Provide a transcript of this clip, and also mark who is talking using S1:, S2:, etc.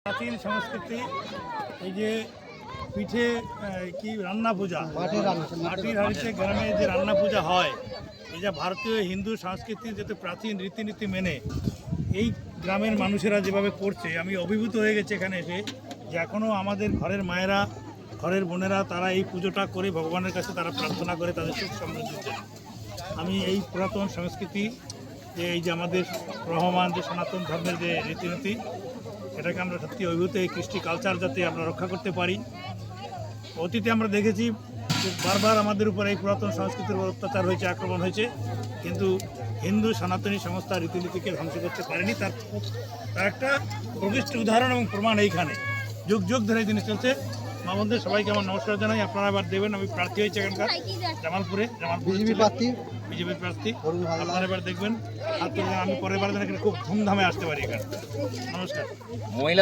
S1: প্রাচীন সংস্কৃতি এই যে পিঠে কি রান্না পূজা মাটির হাঁড়িতে গ্রামে যে রান্না পূজা হয়, এই যা ভারতীয় হিন্দু সংস্কৃতির যেহেতু প্রাচীন রীতিনীতি মেনে এই গ্রামের মানুষেরা যেভাবে করছে, আমি অভিভূত হয়ে গেছি এখানে এসে যে এখনও আমাদের ঘরের মায়েরা ঘরের বোনেরা তারা এই পুজোটা করে ভগবানের কাছে তারা প্রার্থনা করে তাদের সুখ সমৃদ্ধির জন্য। আমি এই পুরাতন সংস্কৃতি যে এই যে আমাদের রহমান যে সনাতন ধর্মের যে রীতিনীতি, এটাকে আমরা সত্যি অভিভূত, এই কৃষ্টি কালচার যাতে আমরা রক্ষা করতে পারি। অতীতে আমরা দেখেছি যে বারবার আমাদের উপর এই পুরাতন সংস্কৃতির উপর অত্যাচার হয়েছে, আক্রমণ হয়েছে, কিন্তু হিন্দু সনাতনী সংস্থা রীতিনীতিকে ধ্বংস করতে পারেনি। তার একটা প্রকৃষ্ট উদাহরণ এবং প্রমাণ এইখানে যুগ যুগ ধরে এই জিনিস চলছে। মা বন্ধুদের সবাইকে আমার নমস্কার জানাই। আপনারা এবার দেবেন, আমি প্রার্থী হয়েছি এখানকার জামালপুরে বিজেপির প্রার্থী। আপনারা এবার দেখবেন, আমি পরের বার যেন খুব ধুমধামে আসতে পারি এখানে। নমস্কার।